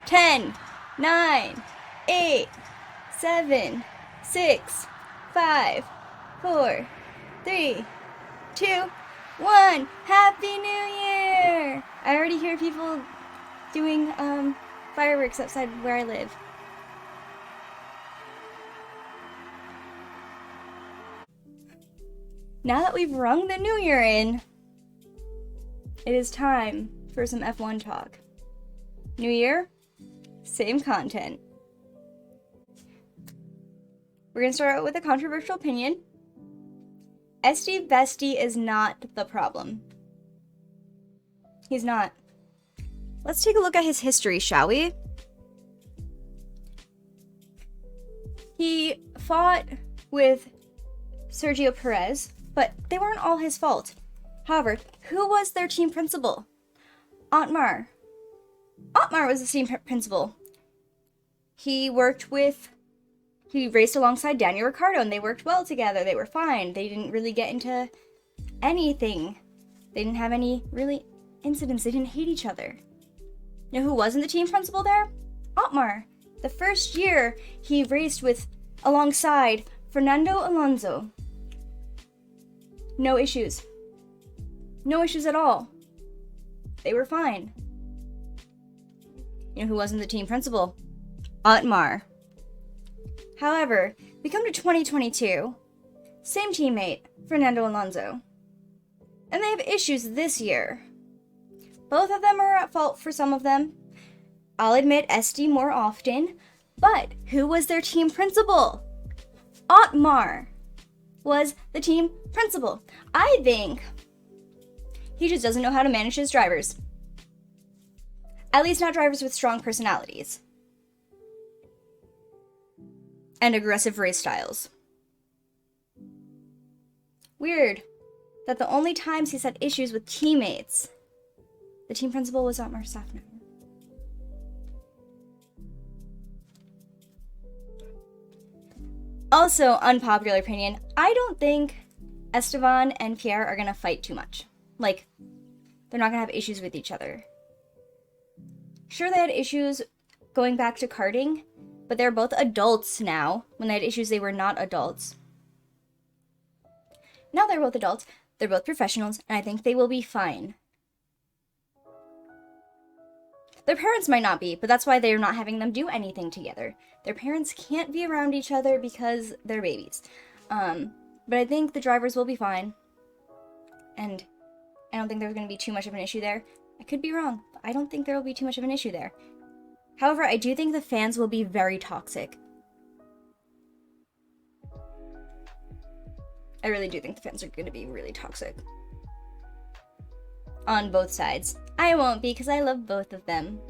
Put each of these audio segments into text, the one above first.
10, 9, 8, 7, 6, 5, 4, 3, 2, 1. Happy New Year! I already hear people doing fireworks outside where I live. Now that we've rung the New Year in, it is time for some F1 talk. New Year, same content. We're gonna start out with a controversial opinion. SD Bestie is not the problem. He's not. Let's take a look at his history, shall we? He fought with Sergio Perez, but they weren't all his fault. However, who was their team principal? Otmar. Otmar was the team principal. He raced alongside Daniel Ricciardo, and they worked well together. They were fine. They didn't really get into anything. They didn't have any really incidents. They didn't hate each other. You know who wasn't the team principal there? Otmar. The first year he raced alongside Fernando Alonso. No issues. No issues at all. They were fine. You know who wasn't the team principal? Otmar. However, we come to 2022. Same teammate, Fernando Alonso. And they have issues this year. Both of them are at fault for some of them. I'll admit SD more often, but who was their team principal? Otmar was the team principal. I think he just doesn't know how to manage his drivers. At least not drivers with strong personalities and aggressive race styles. Weird that the only times he's had issues with teammates, the team principal was Otmar Safnauer. Also, unpopular opinion, I don't think Esteban and Pierre are gonna fight too much. Like, they're not gonna have issues with each other. Sure, they had issues going back to karting, but they're both adults now. When they had issues, they were not adults. Now they're both adults, they're both professionals, and I think they will be fine. Their parents might not be, but that's why they're not having them do anything together. Their parents can't be around each other because they're babies. But I think the drivers will be fine. And I don't think there's going to be too much of an issue there. I could be wrong, but I don't think there will be too much of an issue there. However, I do think the fans will be very toxic. I really do think the fans are going to be really toxic. On both sides. I won't be because I love both of them.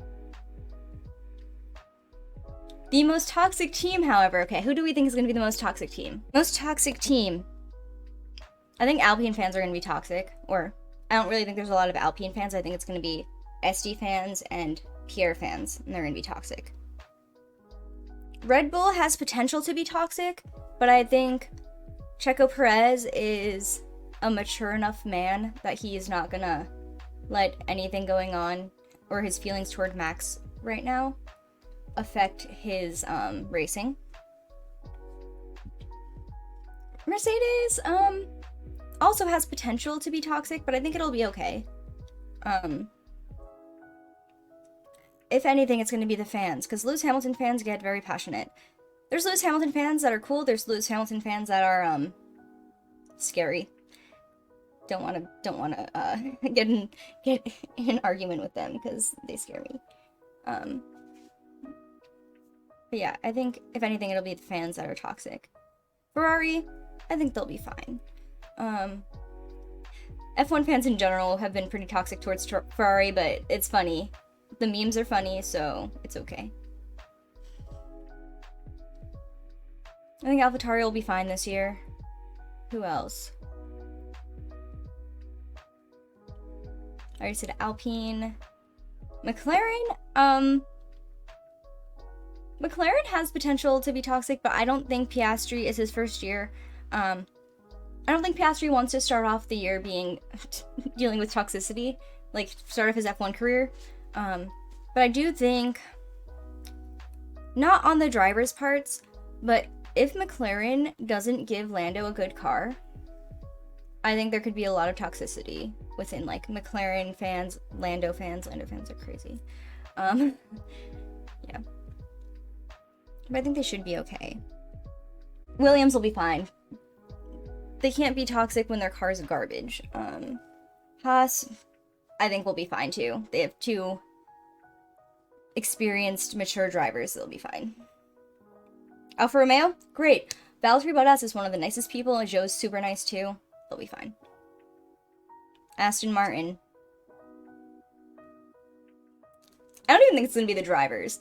The most toxic team, however, okay, who do we think is going to be the most toxic team? Most toxic team. I think Alpine fans are going to be toxic, or I don't really think there's a lot of Alpine fans. I think it's going to be SD fans and Pierre fans, and they're going to be toxic. Red Bull has potential to be toxic, but I think Checo Perez is a mature enough man that he is not going to let anything going on or his feelings toward Max right now affect his racing. Mercedes also has potential to be toxic, but I think it'll be okay. If anything, it's going to be the fans, because Lewis Hamilton fans get very passionate. There's Lewis Hamilton fans that are cool, there's Lewis Hamilton fans that are scary. Don't want to get in an argument with them because they scare me. But yeah, I think if anything, it'll be the fans that are toxic. Ferrari, I think they'll be fine. F1 fans in general have been pretty toxic towards Ferrari, but it's funny. The memes are funny, so it's okay. I think AlphaTauri will be fine this year. Who else? I already said Alpine. McLaren, McLaren has potential to be toxic, but I don't think Piastri is his first year. I don't think Piastri wants to start off the year dealing with toxicity, like start off his F1 career. But I do think Not on the driver's parts, but if McLaren doesn't give Lando a good car, I think there could be a lot of toxicity within like McLaren fans, Lando fans. Lando fans are crazy. Yeah. But I think they should be okay. Williams will be fine. They can't be toxic when their car's garbage. Haas, I think will be fine too. They have 2 experienced, mature drivers, so they'll be fine. Alfa Romeo, great. Valtteri Bottas is one of the nicest people, and Joe's super nice too. They'll be fine. Aston Martin. I don't even think it's gonna be the drivers.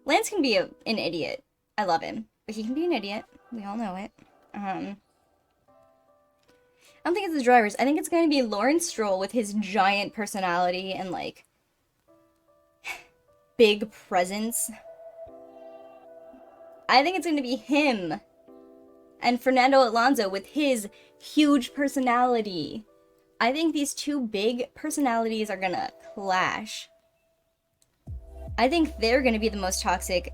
Lance can be an idiot. I love him, but he can be an idiot. We all know it. I don't think it's the drivers. I think it's going to be Lawrence Stroll with his giant personality and, like, big presence. I think it's going to be him and Fernando Alonso with his huge personality. I think these 2 big personalities are going to clash. I think they're going to be the most toxic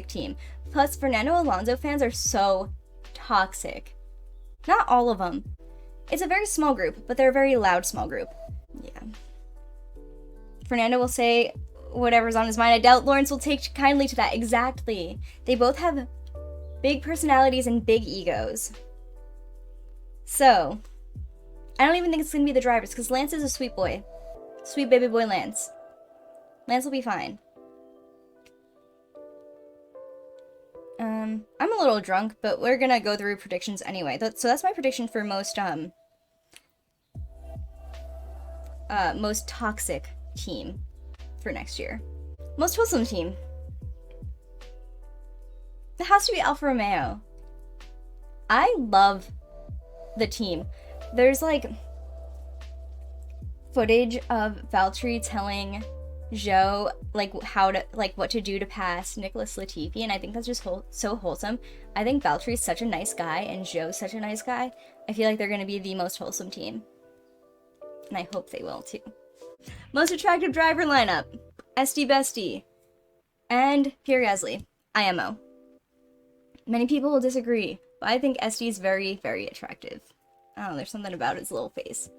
team. Plus, Fernando Alonso fans are so toxic. Not all of them. It's a very small group, but they're a very loud small group. Yeah. Fernando will say whatever's on his mind. I doubt Lawrence will take kindly to that. Exactly. They both have big personalities and big egos. So, I don't even think it's going to be the drivers, because Lance is a sweet boy. Sweet baby boy Lance. Lance will be fine. I'm a little drunk, but we're gonna go through predictions anyway. So that's my prediction for most toxic team for next year. Most wholesome team. It has to be Alfa Romeo. I love the team. There's like footage of Valtteri telling Joe like what to do to pass Nicholas Latifi, and I think that's just so wholesome. I think Valtteri's such a nice guy and Joe's such a nice guy. I feel like they're going to be the most wholesome team, and I hope they will too. Most attractive driver lineup: SD Bestie and Pierre Gasly. IMO. Many people will disagree, but I think SD is very, very attractive. Oh, there's something about his little face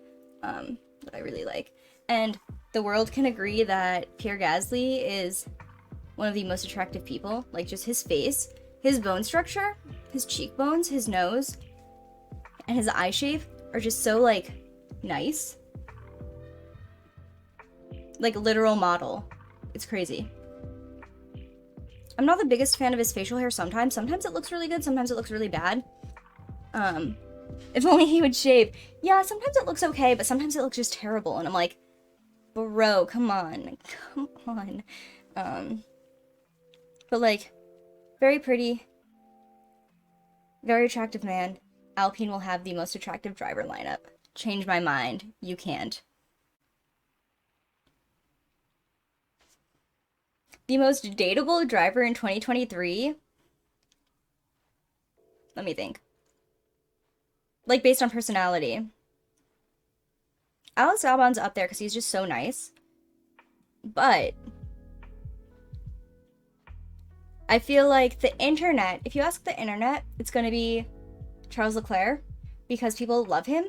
that I really like. And the world can agree that Pierre Gasly is one of the most attractive people. Like, just his face, his bone structure, his cheekbones, his nose, and his eye shape are just so, like, nice. Like, literal model. It's crazy. I'm not the biggest fan of his facial hair sometimes. Sometimes it looks really good, sometimes it looks really bad. If only he would shave. Yeah, sometimes it looks okay, but sometimes it looks just terrible, and I'm like, bro, come on. Come on. But, like, very pretty, very attractive man. Alpine will have the most attractive driver lineup. Change my mind. You can't. The most dateable driver in 2023? Let me think. Like, based on personality. Alex Albon's up there because he's just so nice. But I feel like the internet, if you ask the internet, it's going to be Charles Leclerc because people love him.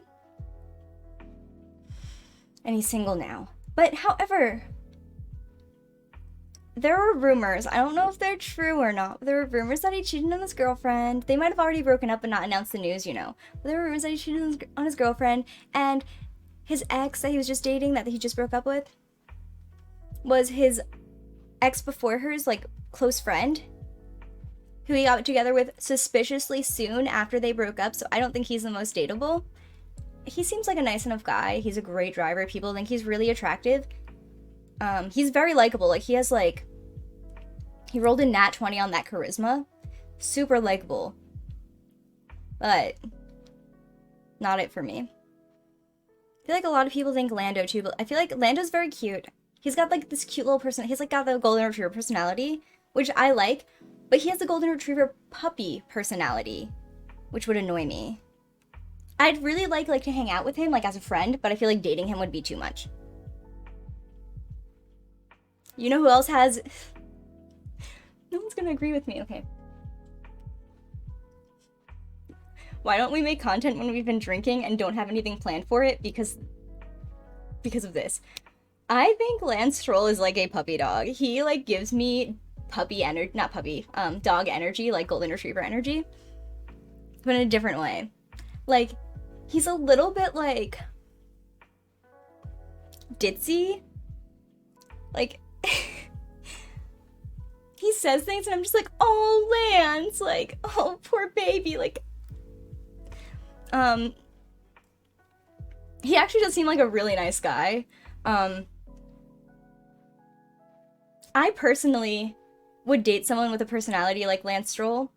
And he's single now. But however, there were rumors, I don't know if they're true or not, but there were rumors that he cheated on his girlfriend. They might have already broken up and not announced the news, you know. But there were rumors that he cheated on his girlfriend, and his ex that he was just dating, that he just broke up with, was his ex before her's, like, close friend, who he got together with suspiciously soon after they broke up, so I don't think he's the most dateable. He seems like a nice enough guy. He's a great driver. People think he's really attractive. He's very likable. Like, he has, like, he rolled a nat 20 on that charisma. Super likable. But not it for me. I feel like a lot of people think Lando too, but I feel like Lando's very cute. He's got, like, this cute little person. He's, like, got the golden retriever personality, which I like, but he has the golden retriever puppy personality, which would annoy me. I'd really like to hang out with him, like, as a friend, but I feel like dating him would be too much. You know who else has No one's gonna agree with me. Okay. Why don't we make content when we've been drinking and don't have anything planned for it? Because of this. I think Lance Stroll is like a puppy dog. He like gives me puppy energy, not puppy, dog energy, like golden retriever energy, but in a different way. Like, he's a little bit like ditzy. Like, he says things and I'm just like, oh, Lance, like, oh, poor baby, like, he actually does seem like a really nice guy. I personally would date someone with a personality like Lance Stroll,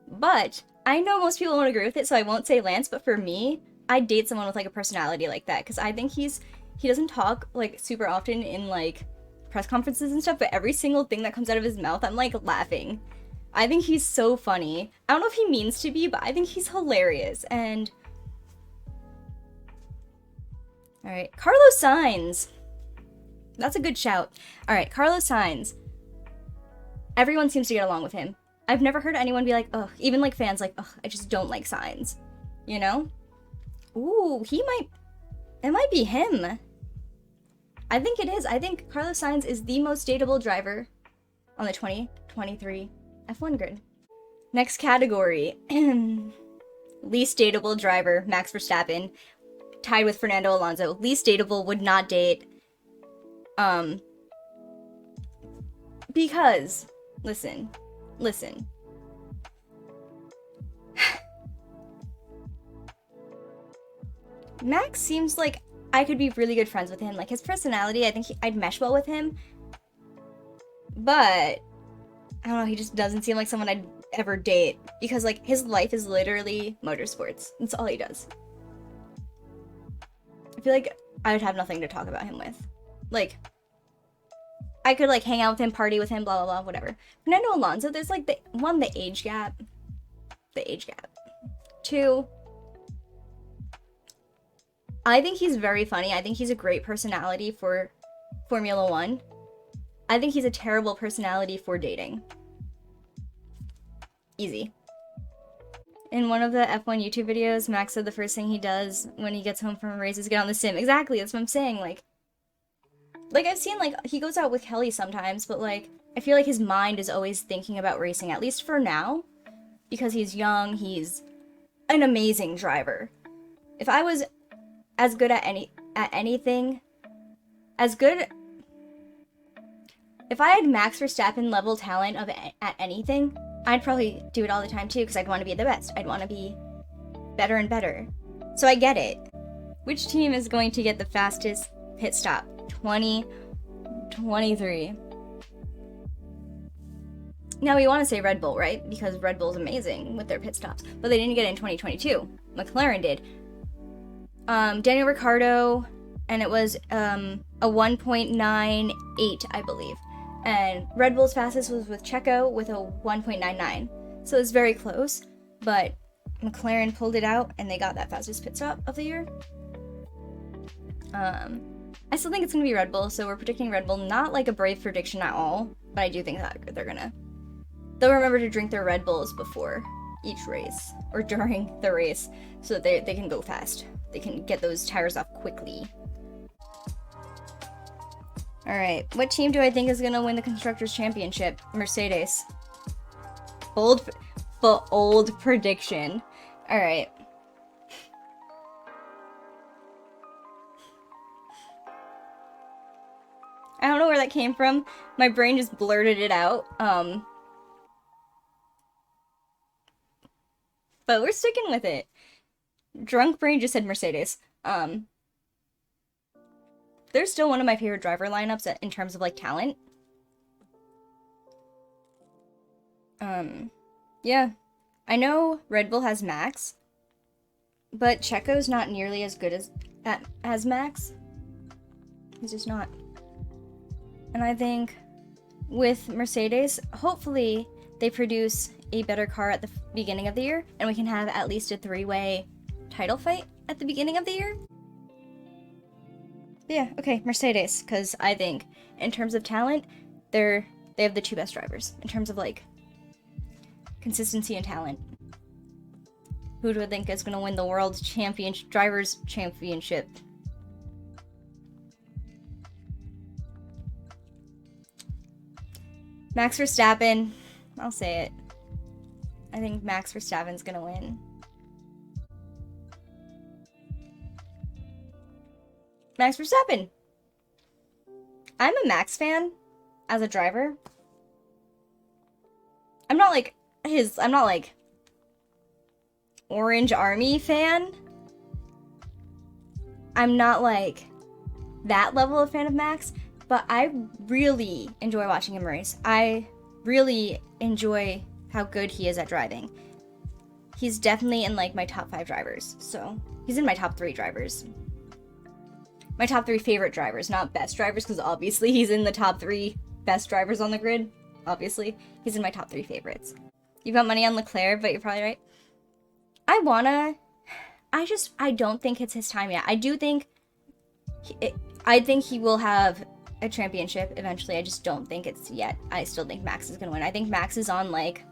but I know most people won't agree with it, so I won't say Lance, but for me, I'd date someone with like a personality like that, because I think he doesn't talk like super often in like press conferences and stuff, but every single thing that comes out of his mouth, I'm like laughing. I think he's so funny. I don't know if he means to be, but I think he's hilarious. And all right, Carlos Sainz. That's a good shout. All right, Carlos Sainz. Everyone seems to get along with him. I've never heard anyone be like, ugh, even like fans like, ugh, I just don't like Sainz. You know? Ooh, it might be him. I think it is. I think Carlos Sainz is the most dateable driver on the 2023 F1 grid. Next category. Least dateable driver, Max Verstappen, tied with Fernando Alonso. Least dateable, would not date. Because, listen. Max seems like I could be really good friends with him. Like, his personality, I think I'd mesh well with him. But, I don't know, he just doesn't seem like someone I'd ever date. Because, like, his life is literally motorsports. That's all he does. I feel like I would have nothing to talk about him with. Like, I could, like, hang out with him, party with him, blah, blah, blah, whatever. Fernando Alonso, there's, like, the age gap. Two, I think he's very funny. I think he's a great personality for Formula One. I think he's a terrible personality for dating. Easy. In one of the F1 YouTube videos, Max said the first thing he does when he gets home from a race is get on the sim. Exactly, that's what I'm saying. Like I've seen, like, he goes out with Kelly sometimes, but, like, I feel like his mind is always thinking about racing, at least for now. Because he's young, he's an amazing driver. If I was as good at anything, if I had Max Verstappen level talent at anything, I'd probably do it all the time too, because I'd want to be the best. I'd want to be better and better. So I get it. Which team is going to get the fastest pit stop? 2023. Now we want to say Red Bull, right? Because Red Bull's amazing with their pit stops. But they didn't get it in 2022. McLaren did. Daniel Ricciardo, and it was a 1.98, I believe. And Red Bull's fastest was with Checo with a 1.99. So it's very close, but McLaren pulled it out and they got that fastest pit stop of the year. I still think it's going to be Red Bull, so we're predicting Red Bull. Not like a brave prediction at all, but I do think that they'll remember to drink their Red Bulls before each race, or during the race, so that they can go fast. They can get those tires off quickly. Alright, what team do I think is going to win the Constructors Championship? Mercedes. Bold prediction. Alright. I don't know where that came from. My brain just blurted it out. But we're sticking with it. Drunk brain just said Mercedes. They're still one of my favorite driver lineups in terms of, like, talent. Yeah. I know Red Bull has Max, but Checo's not nearly as good as Max. He's just not. And I think with Mercedes, hopefully they produce a better car at the beginning of the year, and we can have at least a 3-way title fight at the beginning of the year. Yeah, okay, Mercedes, because I think in terms of talent, they're They have the 2 best drivers in terms of like consistency and talent. Who do I think is going to win the World Drivers' Championship? Max Verstappen. I'll say it. I think Max Verstappen's going to win. Max Verstappen. I'm a Max fan as a driver. I'm not like Orange Army fan. I'm not like that level of fan of Max, but I really enjoy watching him race. I really enjoy how good he is at driving. He's definitely in like my top 5 drivers. So he's in my top 3 drivers. My top 3 favorite drivers, not best drivers, because obviously he's in the top 3 best drivers on the grid. Obviously, he's in my top 3 favorites. You got money on Leclerc, but you're probably right. I don't think it's his time yet. I think he will have a championship eventually. I just don't think it's yet. I still think Max is gonna win. I think Max is on like,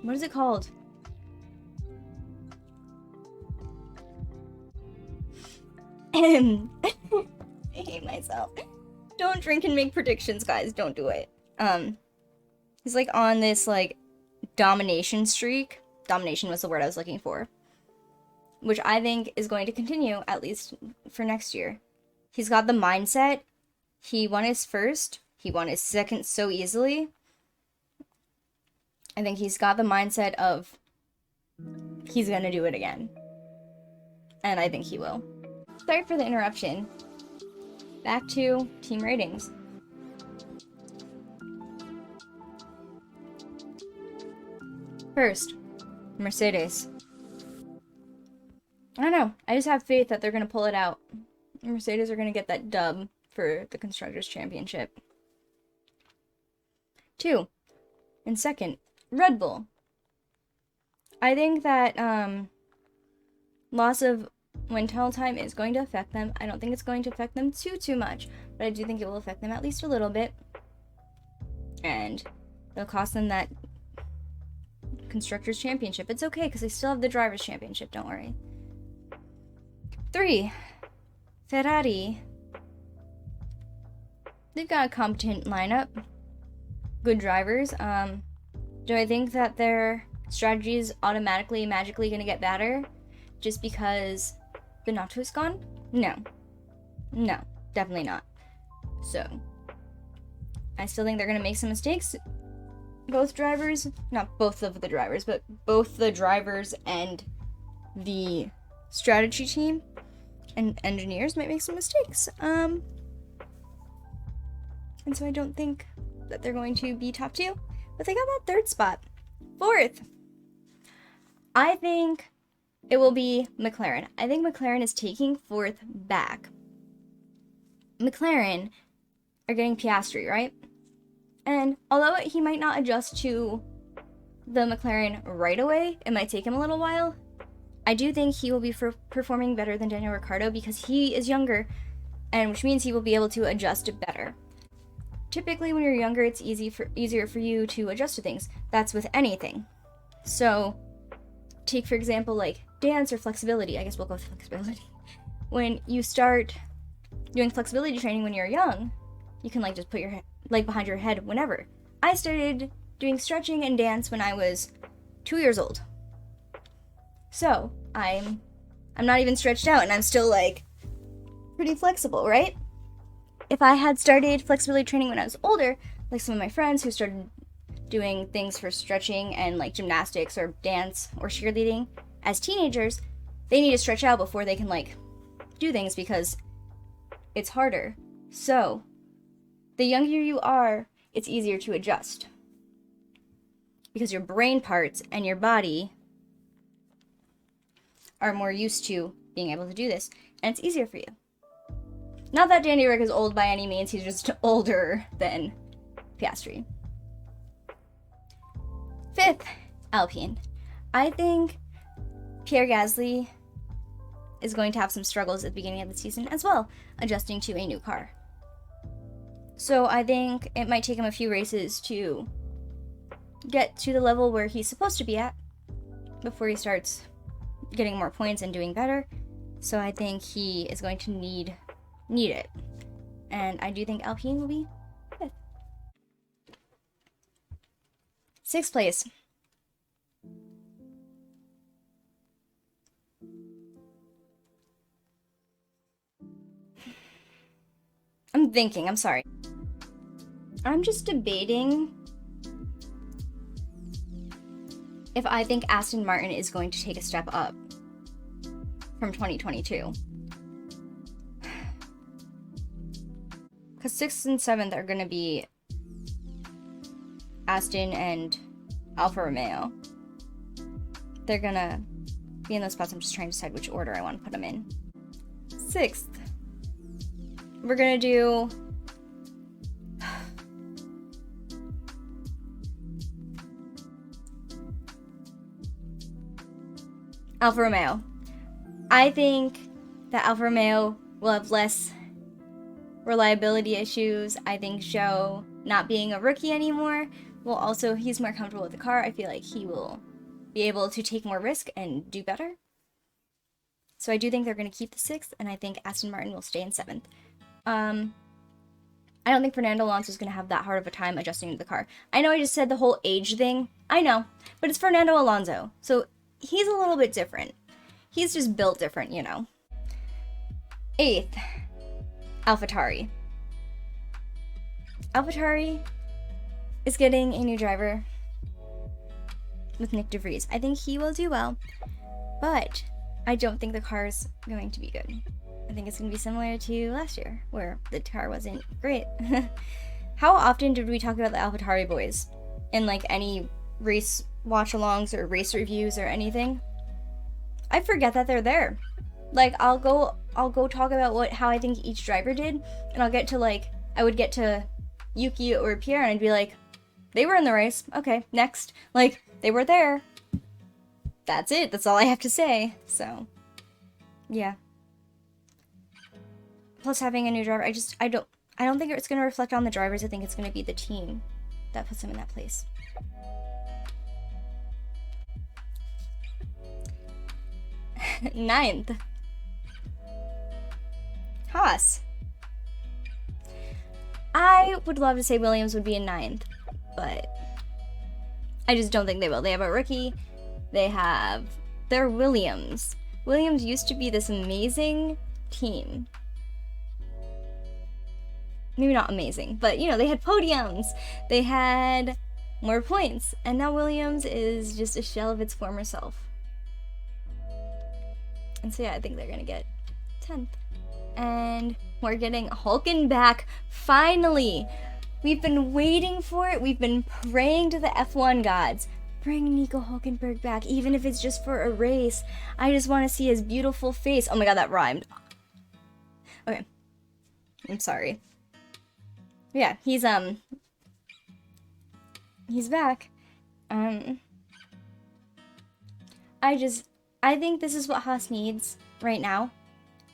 what is it called? I hate myself. Don't drink and make predictions, guys. Don't do it. He's like on this like domination streak. Domination was the word I was looking for. Which I think is going to continue, at least for next year. He's got the mindset. He won his first. He won his second so easily. I think he's got the mindset of he's gonna do it again. And I think he will. Sorry for the interruption. Back to team ratings. First, Mercedes. I don't know. I just have faith that they're going to pull it out. Mercedes are going to get that dub for the Constructors Championship. 2. And second, Red Bull. I think that loss of wind tunnel time is going to affect them. I don't think it's going to affect them too much, but I do think it will affect them at least a little bit. And it'll cost them that Constructors Championship. It's okay, because they still have the Drivers' Championship, don't worry. 3. Ferrari. They've got a competent lineup. Good drivers. Do I think that their strategy is automatically, magically going to get better just because Binotto is gone? No. No, definitely not. So, I still think they're going to make some mistakes. Both drivers, not both of the drivers, but both the drivers and the strategy team and engineers might make some mistakes. And so I don't think that they're going to be top 2, but they got that 3rd spot. 4th, I think it will be McLaren. I think McLaren is taking 4th back. McLaren are getting Piastri, right? And although he might not adjust to the McLaren right away, it might take him a little while, I do think he will be performing better than Daniel Ricciardo because he is younger, and which means he will be able to adjust better. Typically, when you're younger, it's easier for you to adjust to things. That's with anything. So, take for example, like dance or flexibility. I guess we'll go with flexibility. When you start doing flexibility training when you're young, you can like just put your leg behind your head whenever. I started doing stretching and dance when I was 2 years old. So, I'm not even stretched out and I'm still like pretty flexible, right? If I had started flexibility training when I was older, like some of my friends who started doing things for stretching and like gymnastics or dance or cheerleading as teenagers, they need to stretch out before they can like do things because it's harder. So, the younger you are, it's easier to adjust. Because your brain parts and your body are more used to being able to do this, and it's easier for you. Not that Danny Rick is old by any means, he's just older than Piastri. 5th, Alpine. I think Pierre Gasly is going to have some struggles at the beginning of the season as well, adjusting to a new car. So I think it might take him a few races to get to the level where he's supposed to be at before he starts getting more points and doing better. So I think he is going to need it. And I do think Alpine will be 5th. 6th place. I'm thinking, I'm sorry. I'm just debating if I think Aston Martin is going to take a step up from 2022. Because 6th and 7th are going to be Aston and Alfa Romeo. They're going to be in those spots. I'm just trying to decide which order I want to put them in. 6th. We're going to do... Alfa Romeo. I think that Alfa Romeo will have less reliability issues. I think Zhou, not being a rookie anymore, will also, he's more comfortable with the car. I feel like he will be able to take more risk and do better. So I do think they're going to keep the 6th, and I think Aston Martin will stay in 7th. I don't think Fernando Alonso is going to have that hard of a time adjusting to the car. I know I just said the whole age thing. I know, but it's Fernando Alonso, so he's a little bit different. He's just built different, you know. 8th, AlphaTauri. AlphaTauri is getting a new driver with Nick DeVries. I think he will do well, but I don't think the car's going to be good. I think it's going to be similar to last year, where the car wasn't great. How often did we talk about the AlphaTauri boys in like any race watch-alongs or race reviews or anything? I forget that they're there. Like, I'll go talk about how I think each driver did, and I would get to Yuki or Pierre, and I'd be like, they were in the race. Okay, next. Like, they were there. That's it. That's all I have to say. So, yeah. Plus, having a new driver, I don't think it's going to reflect on the drivers. I think it's going to be the team that puts them in that place. 9th. Haas. I would love to say Williams would be in 9th, but I just don't think they will. They have a rookie. They're Williams. Williams used to be this amazing team. Maybe not amazing, but you know, they had podiums. They had more points. And now Williams is just a shell of its former self. And so yeah, I think they're gonna get 10th. And we're getting Hülkenberg, finally! We've been waiting for it. We've been praying to the F1 gods. Bring Nico Hülkenberg back, even if it's just for a race. I just want to see his beautiful face. Oh my god, that rhymed. Okay. I'm sorry. Yeah, he's back. I think this is what Haas needs right now.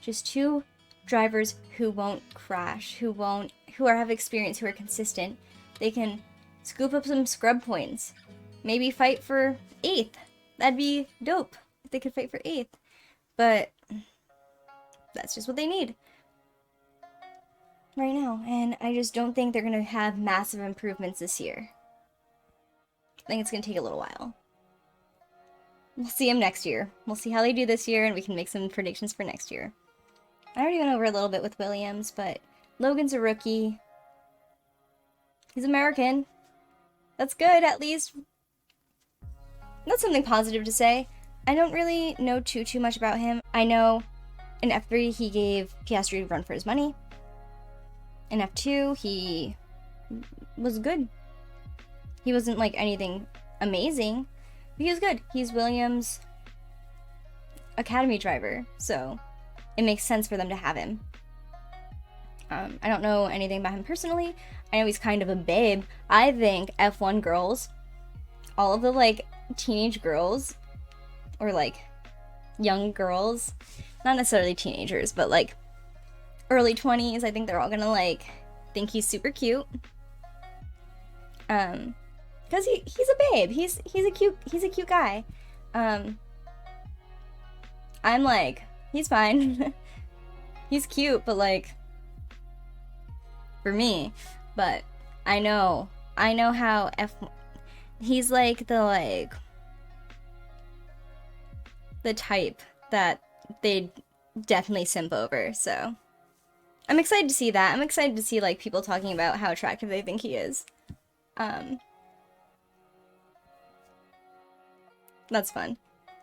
Just 2 drivers who won't crash, who have experience, who are consistent. They can scoop up some scrub points. Maybe fight for 8th. That'd be dope if they could fight for 8th. But that's just what they need right now. And I just don't think they're going to have massive improvements this year. I think it's going to take a little while. We'll see them next year. We'll see how they do this year, and we can make some predictions for next year. I already went over a little bit with Williams, but Logan's a rookie. He's American. That's good, at least. That's something positive to say. I don't really know too much about him. I know in F3 he gave Piastri a run for his money. In F2 he was good. He wasn't like anything amazing, but he was good. He's Williams' academy driver, so it makes sense for them to have him. I don't know anything about him personally. I know he's kind of a babe. I think F1 girls, all of the like teenage girls, or like young girls, not necessarily teenagers, but like early 20s. I think they're all gonna like think he's super cute. Because he's a babe. He's a cute guy. I'm like, he's fine. He's cute, but like for me. But I know how he's like the type that they'd definitely simp over, so I'm excited to see that. I'm excited to see like people talking about how attractive they think he is. That's fun.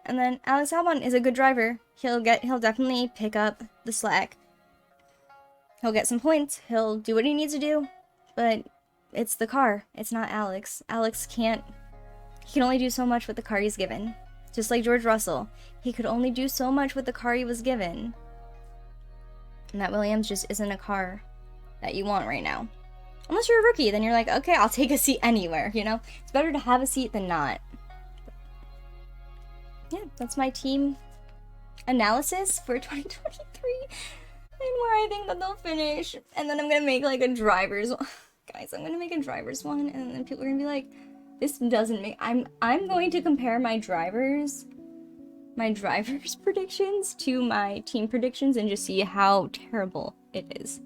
And then Alex Albon is a good driver. He'll definitely pick up the slack. He'll get some points. He'll do what he needs to do. But it's the car. It's not Alex. Alex can't. He can only do so much with the car he's given. Just like George Russell. He could only do so much with the car he was given. And that Williams just isn't a car that you want right now. Unless you're a rookie, then you're like, okay, I'll take a seat anywhere, you know? It's better to have a seat than not. Yeah, that's my team analysis for 2023. And where I think that they'll finish. And then I'm gonna make like a driver's one. Guys, I'm gonna make a driver's one, and then people are gonna be like, this doesn't make... I'm going to compare my drivers' predictions to my team predictions and just see how terrible it is.